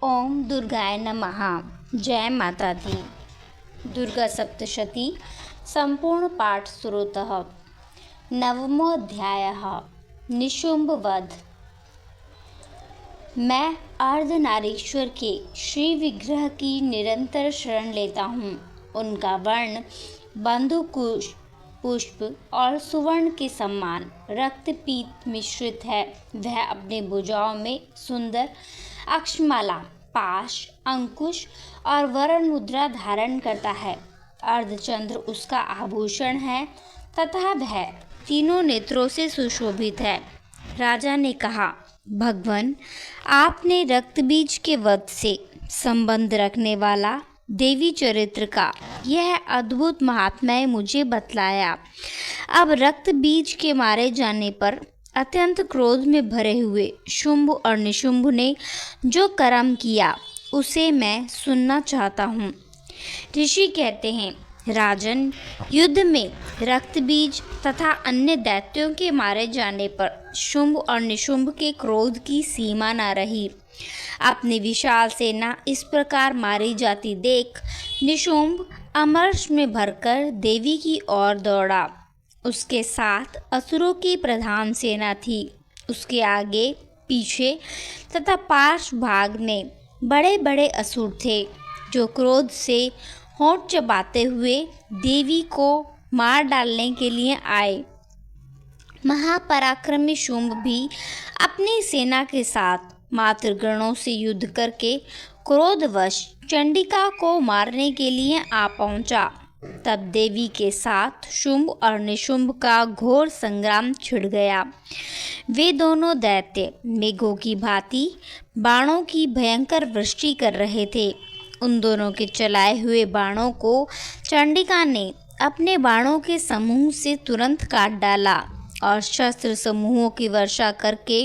ओम दुर्गाय नमः। जय माता दी। दुर्गा सप्तशती संपूर्ण पाठ श्रोतः। नवमोऽध्यायः। निशुम्भवध। मैं अर्धनारीश्वर के श्री विग्रह की निरंतर शरण लेता हूँ। उनका वर्ण बंधुकुश पुष्प और सुवर्ण के समान रक्तपीत मिश्रित है। वह अपने भुजाओं में सुंदर अक्षमाला, पाश, अंकुश और वरण मुद्रा धारण करता है। अर्धचंद्र उसका आभूषण है तथा वह तीनों नेत्रों से सुशोभित है। राजा ने कहा, भगवान, आपने रक्तबीज के वध से संबंध रखने वाला देवी चरित्र का यह अद्भुत महात्म्य मुझे बतलाया। अब रक्त बीज के मारे जाने पर अत्यंत क्रोध में भरे हुए शुंभ और निशुंभ ने जो कर्म किया उसे मैं सुनना चाहता हूँ। ऋषि कहते हैं, राजन, युद्ध में रक्त बीज तथा अन्य दैत्यों के मारे जाने पर शुंभ और निशुंभ के क्रोध की सीमा न रही। अपनी विशाल सेना इस प्रकार मारी जाती देख निशुंभ अमर्ष में भरकर देवी की ओर दौड़ा। उसके साथ असुरों की प्रधान सेना थी। उसके आगे पीछे तथा पार्श्व भाग में बड़े बड़े असुर थे, जो क्रोध से होंठ चबाते हुए देवी को मार डालने के लिए आए। महापराक्रमी शुंभ भी अपनी सेना के साथ मातृगणों से युद्ध करके क्रोधवश चंडिका को मारने के लिए आ पहुंचा। तब देवी के साथ शुंभ और निशुंभ का घोर संग्राम छिड़ गया। वे दोनों दैत्य मेघों की भांति बाणों की भयंकर वृष्टि कर रहे थे। उन दोनों के चलाए हुए बाणों को चंडिका ने अपने बाणों के समूह से तुरंत काट डाला और शस्त्र समूहों की वर्षा करके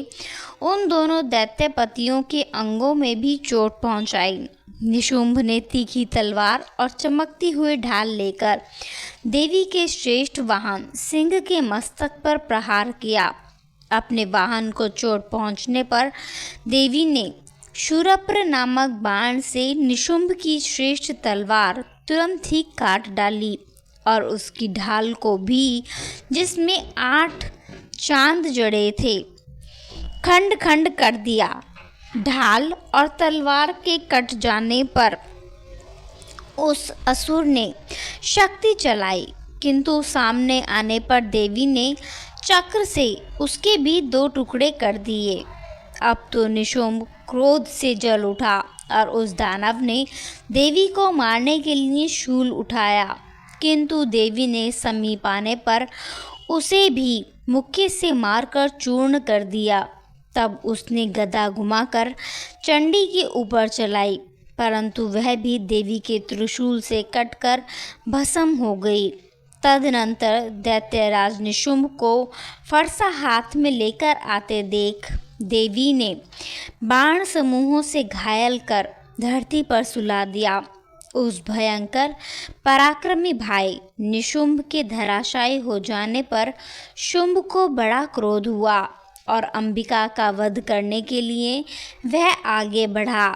उन दोनों दैत्यपतियों के अंगों में भी चोट पहुंचाई। निशुंभ ने तीखी तलवार और चमकती हुई ढाल लेकर देवी के श्रेष्ठ वाहन सिंह के मस्तक पर प्रहार किया। अपने वाहन को चोट पहुंचने पर देवी ने शूरप्र नामक बाण से निशुंभ की श्रेष्ठ तलवार तुरंत ही काट डाली और उसकी ढाल को भी, जिसमें 8 चांद जड़े थे, खंड खंड कर दिया। ढाल और तलवार के कट जाने पर उस असुर ने शक्ति चलाई, किंतु सामने आने पर देवी ने चक्र से उसके भी 2 टुकड़े कर दिए। अब तो निशुंभ क्रोध से जल उठा और उस दानव ने देवी को मारने के लिए शूल उठाया, किंतु देवी ने समीप आने पर उसे भी मुक्के से मारकर चूर्ण कर दिया। तब उसने गदा घुमाकर चंडी के ऊपर चलाई, परंतु वह भी देवी के त्रिशूल से कटकर भस्म हो गई। तदनंतर दैत्यराज निशुंभ को फरसा हाथ में लेकर आते देख देवी ने बाण समूहों से घायल कर धरती पर सुला दिया। उस भयंकर पराक्रमी भाई निशुंभ के धराशायी हो जाने पर शुंभ को बड़ा क्रोध हुआ और अंबिका का वध करने के लिए वह आगे बढ़ा।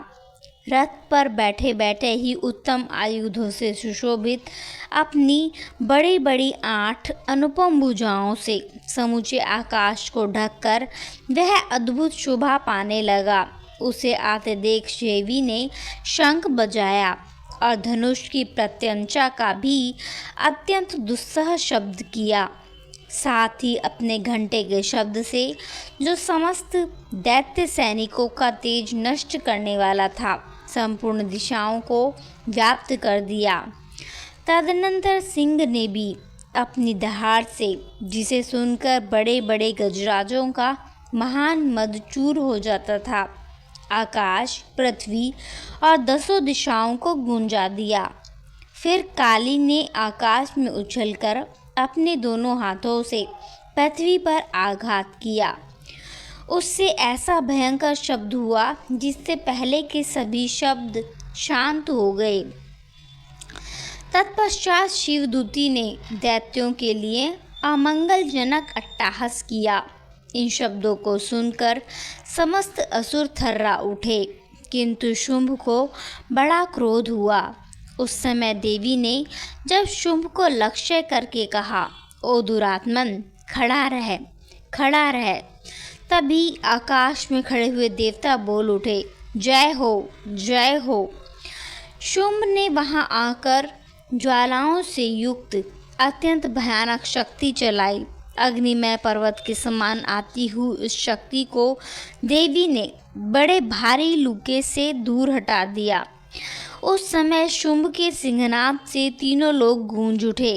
रथ पर बैठे बैठे ही उत्तम आयुधों से सुशोभित अपनी बड़ी बड़ी 8 अनुपम भुजाओं से समूचे आकाश को ढककर वह अद्भुत शोभा पाने लगा। उसे आते देख देवी ने शंख बजाया और धनुष की प्रत्यंचा का भी अत्यंत दुस्सह शब्द किया। साथ ही अपने घंटे के शब्द से, जो समस्त दैत्य सैनिकों का तेज नष्ट करने वाला था, संपूर्ण दिशाओं को व्याप्त कर दिया। तदनंतर सिंह ने भी अपनी दहाड़ से, जिसे सुनकर बड़े बड़े गजराजों का महान मद चूर हो जाता था, आकाश, पृथ्वी और 10 दिशाओं को गूंजा दिया। फिर काली ने आकाश में उछलकर अपने दोनों हाथों से पृथ्वी पर आघात किया। उससे ऐसा भयंकर शब्द हुआ जिससे पहले के सभी शब्द शांत हो गए। तत्पश्चात शिवदूती ने दैत्यों के लिए अमंगलजनक अट्टहास किया। इन शब्दों को सुनकर समस्त असुर थर्रा उठे, किंतु शुंभ को बड़ा क्रोध हुआ। उस समय देवी ने जब शुंभ को लक्ष्य करके कहा, ओ दुरात्मन, खड़ा रह, खड़ा रह। तभी आकाश में खड़े हुए देवता बोल उठे, जय हो, जय हो। शुंभ ने वहां आकर ज्वालाओं से युक्त अत्यंत भयानक शक्ति चलाई। अग्निमय पर्वत के समान आती हुई उस शक्ति को देवी ने बड़े भारी लूके से दूर हटा दिया। उस समय शुंभ के सिंहनाद से तीनों लोग गूंज उठे।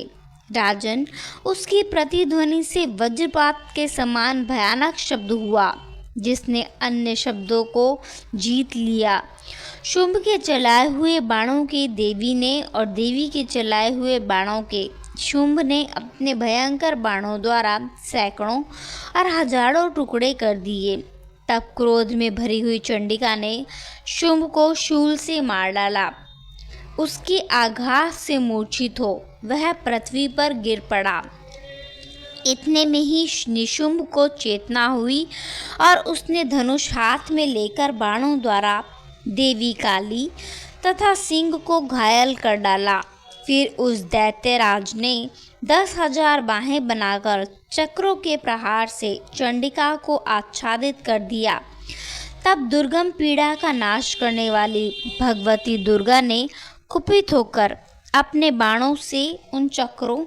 राजन, उसकी प्रतिध्वनि से वज्रपात के समान भयानक शब्द हुआ, जिसने अन्य शब्दों को जीत लिया। शुंभ के चलाए हुए बाणों के देवी ने और देवी के चलाए हुए बाणों के शुंभ ने अपने भयंकर बाणों द्वारा सैकड़ों और हजारों टुकड़े कर दिए। तब क्रोध में भरी हुई चंडिका ने शुंभ को शूल से मार डाला। उसके आघात से मूर्छित हो वह पृथ्वी पर गिर पड़ा। इतने में ही निशुंभ को चेतना हुई और उसने धनुष हाथ में लेकर बाणों द्वारा देवी काली तथा सिंह को घायल कर डाला। फिर उस दैत्यराज ने 10,000 बाहें बनाकर चक्रों के प्रहार से चंडिका को आच्छादित कर दिया। तब दुर्गम पीड़ा का नाश करने वाली भगवती दुर्गा ने कुपित होकर अपने बाणों से उन चक्रों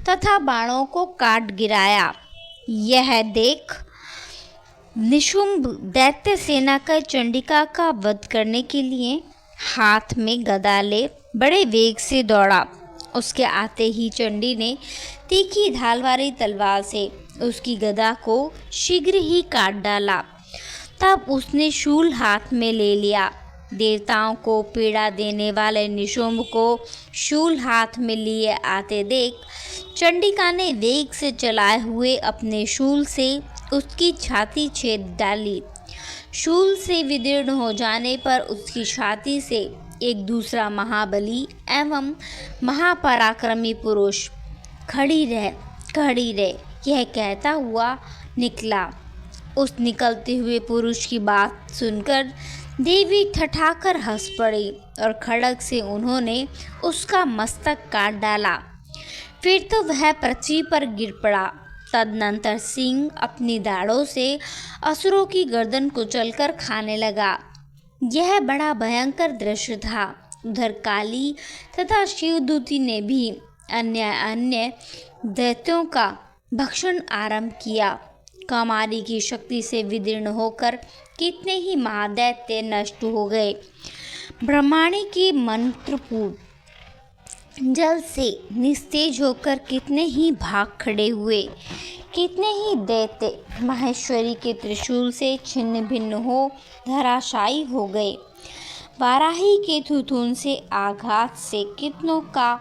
तथा बाणों को काट गिराया। यह देख निशुंभ दैत्य सेना का चंडिका का वध करने के लिए हाथ में गदा ले बड़े वेग से दौड़ा। उसके आते ही चंडी ने तीखी ढाल वाली तलवार से उसकी गदा को शीघ्र ही काट डाला। तब उसने शूल हाथ में ले लिया। देवताओं को पीड़ा देने वाले निशुंभ को शूल हाथ में लिए आते देख चंडिका ने वेग से चलाए हुए अपने शूल से उसकी छाती छेद डाली। शूल से विदीर्ण हो जाने पर उसकी छाती से एक दूसरा महाबली एवं महापराक्रमी पुरुष खड़ी रह यह कहता हुआ निकला। उस निकलते हुए पुरुष की बात सुनकर देवी ठठाकर हंस पड़ी और खड्ग से उन्होंने उसका मस्तक काट डाला। फिर तो वह पृथ्वी पर गिर पड़ा। तदनंतर सिंह अपनी दाढ़ों से असुरों की गर्दन कुचलकर खाने लगा। यह बड़ा भयंकर दृश्य था। उधर काली तथा शिवदूती ने भी अन्य दैत्यों का भक्षण आरंभ किया। कमारी की शक्ति से विदीर्ण होकर कितने ही महादैत्य नष्ट हो गए। ब्रह्माणी के मंत्रपूर्ण जल से निस्तेज होकर कितने ही भाग खड़े हुए। कितने ही दैत्य माहेश्वरी के त्रिशूल से छिन्न भिन्न हो धराशायी हो गए। वाराही के थुथुन से आघात से कितनों का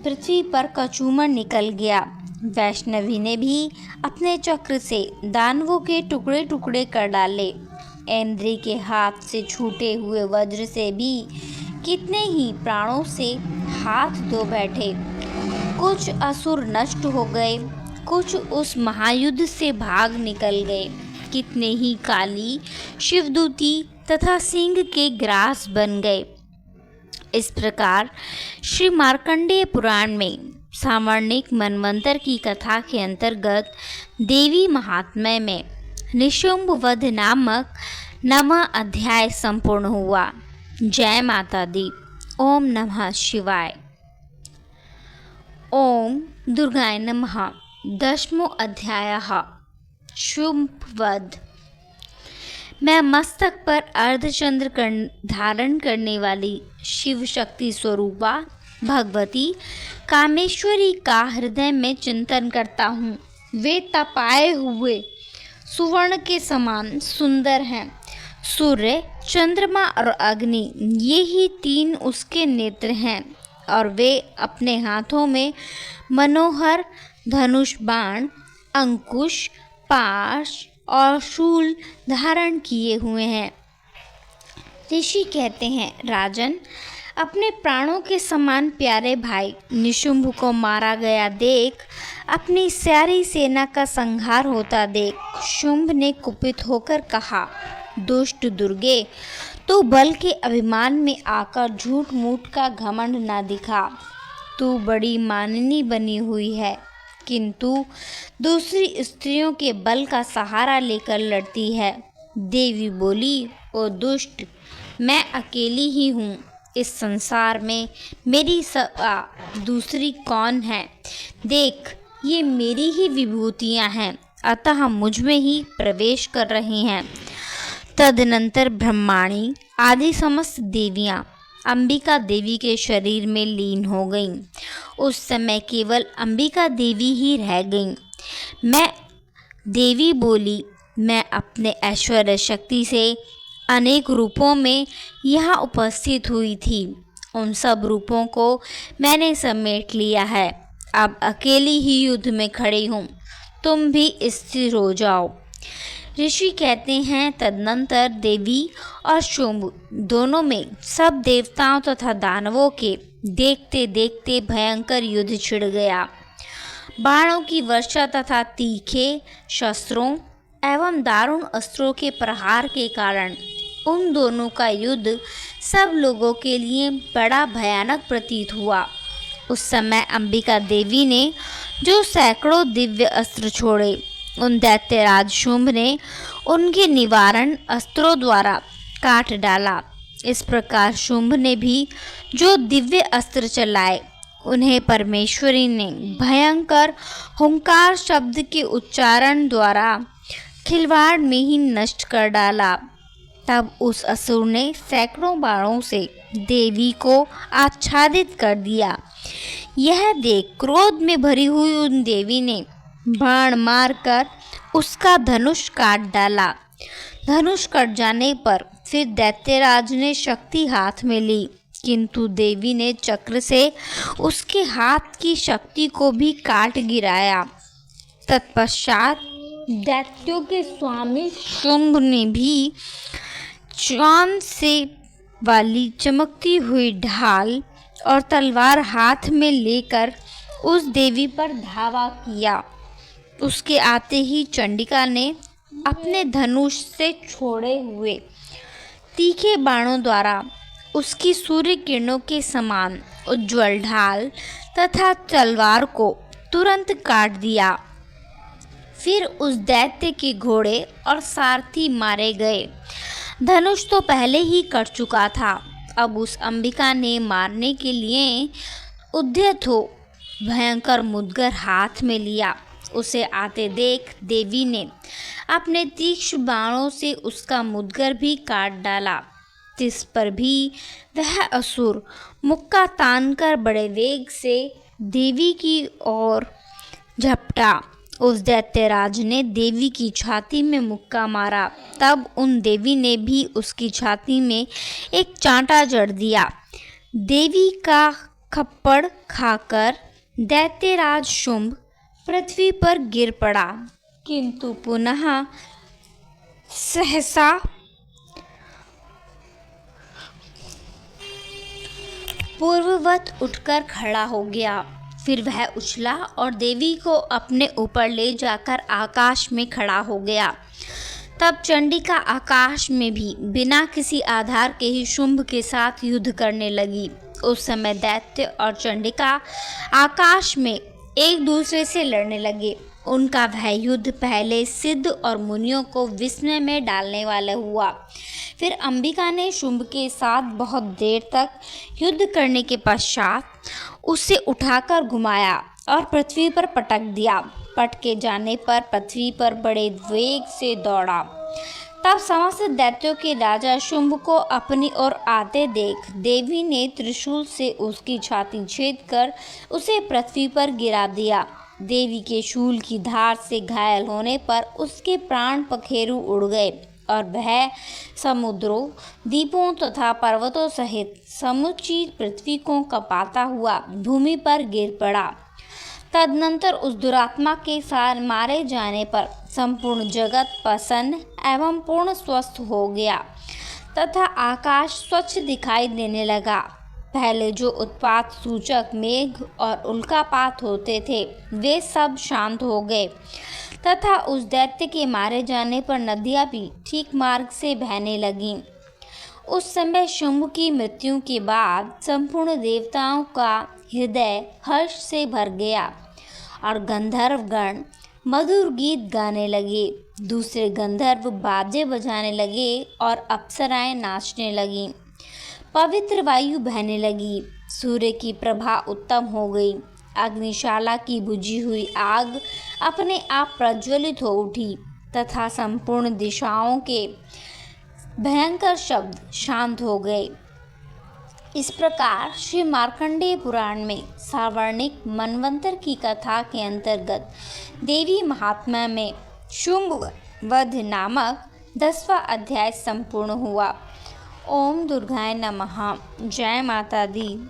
पृथ्वी पर कचूमर निकल गया। वैष्णवी ने भी अपने चक्र से दानवों के टुकड़े टुकड़े कर डाले। इंद्री के हाथ से छूटे हुए वज्र से भी कितने ही प्राणों से हाथ धो बैठे। कुछ असुर नष्ट हो गए, कुछ उस महायुद्ध से भाग निकल गए। कितने ही काली, शिवदूती तथा सिंह के ग्रास बन गए। इस प्रकार श्री मार्कंडेय पुराण में सावर्णिक मनवंतर की कथा के अंतर्गत देवी महात्म्य में निशुंभ वध नामक 9वां अध्याय संपूर्ण हुआ। जय माता दी। ओम नमः शिवाय। ओम दुर्गाय नमः। 10वां अध्याय शुंभ वध। मैं मस्तक पर अर्धचंद्र धारण करने वाली शिव शक्ति स्वरूपा भगवती कामेश्वरी का हृदय में चिंतन करता हूँ। वे तपाए हुए सुवर्ण के समान सुंदर हैं। सूर्य, चंद्रमा और अग्नि ये ही 3 उसके नेत्र हैं और वे अपने हाथों में मनोहर धनुष बाण, अंकुश, पाश और शूल धारण किए हुए हैं। ऋषि कहते हैं, राजन, अपने प्राणों के समान प्यारे भाई निशुंभ को मारा गया देख, अपनी सारी सेना का संहार होता देख शुंभ ने कुपित होकर कहा, दुष्ट दुर्गे, तू बल के अभिमान में आकर झूठ मूठ का घमंड ना दिखा। तू बड़ी माननी बनी हुई है, किंतु दूसरी स्त्रियों के बल का सहारा लेकर लड़ती है। देवी बोली, ओ दुष्ट, मैं अकेली ही हूँ। इस संसार में मेरी सवा दूसरी कौन है? देख, ये मेरी ही विभूतियाँ हैं, अतः मुझ में ही प्रवेश कर रही हैं। तदनंतर ब्रह्माणी आदि समस्त देवियाँ अंबिका देवी के शरीर में लीन हो गईं। उस समय केवल अंबिका देवी ही रह गईं। देवी बोली, मैं अपने ऐश्वर्य शक्ति से अनेक रूपों में यहाँ उपस्थित हुई थी। उन सब रूपों को मैंने समेट लिया है। अब अकेली ही युद्ध में खड़ी हूँ, तुम भी स्थिर हो जाओ। ऋषि कहते हैं, तदनंतर देवी और शुंभ दोनों में सब देवताओं तथा दानवों के देखते देखते भयंकर युद्ध छिड़ गया। बाणों की वर्षा तथा तीखे शस्त्रों एवं दारुण अस्त्रों के प्रहार के कारण उन दोनों का युद्ध सब लोगों के लिए बड़ा भयानक प्रतीत हुआ। उस समय अंबिका देवी ने जो सैकड़ों दिव्य अस्त्र छोड़े, उन दैत्यराज शुंभ ने उनके निवारण अस्त्रों द्वारा काट डाला। इस प्रकार शुंभ ने भी जो दिव्य अस्त्र चलाए, उन्हें परमेश्वरी ने भयंकर हुंकार शब्द के उच्चारण द्वारा खिलवाड़ में ही नष्ट कर डाला। तब उस असुर ने सैकड़ों बाणों से देवी को आच्छादित कर दिया। यह देख क्रोध में भरी हुई उन देवी ने बाण मारकर उसका धनुष काट डाला। धनुष कट जाने पर फिर दैत्यराज ने शक्ति हाथ में ली, किंतु देवी ने चक्र से उसके हाथ की शक्ति को भी काट गिराया। तत्पश्चात दैत्यों के स्वामी शुंभ ने भी चांद से वाली चमकती हुई ढाल और तलवार हाथ में लेकर उस देवी पर धावा किया। उसके आते ही चंडिका ने अपने धनुष से छोड़े हुए तीखे बाणों द्वारा उसकी सूर्य किरणों के समान उज्ज्वल ढाल तथा तलवार को तुरंत काट दिया। फिर उस दैत्य के घोड़े और सारथी मारे गए। धनुष तो पहले ही कट चुका था। अब उस अंबिका ने मारने के लिए उद्यत हो भयंकर मुदगर हाथ में लिया। उसे आते देख देवी ने अपने तीक्ष्ण बाणों से उसका मुदगर भी काट डाला। तिस पर भी वह असुर मुक्का तानकर बड़े वेग से देवी की ओर झपटा। उस दैत्यराज ने देवी की छाती में मुक्का मारा। तब उन देवी ने भी उसकी छाती में एक चांटा जड़ दिया। देवी का खप्पड़ खाकर दैत्यराज शुंभ पृथ्वी पर गिर पड़ा, किंतु पुनः सहसा पूर्ववत उठकर खड़ा हो गया। फिर वह उछला और देवी को अपने ऊपर ले जाकर आकाश में खड़ा हो गया। तब चंडिका आकाश में भी बिना किसी आधार के ही शुंभ के साथ युद्ध करने लगी। उस समय दैत्य और चंडिका आकाश में एक दूसरे से लड़ने लगे। उनका वह युद्ध पहले सिद्ध और मुनियों को विस्मय में डालने वाला हुआ। फिर अंबिका ने शुंभ के साथ बहुत देर तक युद्ध करने के पश्चात उसे उठाकर घुमाया और पृथ्वी पर पटक दिया। पटके जाने पर पृथ्वी पर बड़े वेग से दौड़ा। तब समस्त दैत्यों के राजा शुंभ को अपनी ओर आते देख देवी ने त्रिशूल से उसकी छाती छेद कर उसे पृथ्वी पर गिरा दिया। देवी के शूल की धार से घायल होने पर उसके प्राण पखेरु उड़ गए और वह समुद्रों, द्वीपों तथा पर्वतों सहित समुची पृथ्वी को कपाता हुआ भूमि पर गिर पड़ा। तदनंतर उस दुरात्मा के साथ मारे जाने पर संपूर्ण जगत प्रसन्न एवं पूर्ण स्वस्थ हो गया तथा आकाश स्वच्छ दिखाई देने लगा। पहले जो उत्पात सूचक मेघ और उल्कापात होते थे वे सब शांत हो गए तथा उस दैत्य के मारे जाने पर नदियाँ भी ठीक मार्ग से बहने लगीं। उस समय शुंभ की मृत्यु के बाद संपूर्ण देवताओं का हृदय हर्ष से भर गया और गंधर्वगण मधुर गीत गाने लगे। दूसरे गंधर्व बाजे बजाने लगे और अप्सराएं नाचने लगीं। पवित्र वायु बहने लगी। सूर्य की प्रभा उत्तम हो गई। अग्निशाला की बुझी हुई आग अपने आप प्रज्वलित हो उठी तथा संपूर्ण दिशाओं के भयंकर शब्द शांत हो गए। इस प्रकार श्री मार्कंडेय पुराण में सावर्णिक मनवंतर की कथा के अंतर्गत देवी महात्म्य में शुंभ वध नामक 10वां अध्याय संपूर्ण हुआ। ओम दुर्गाय नमः। जय माता दी।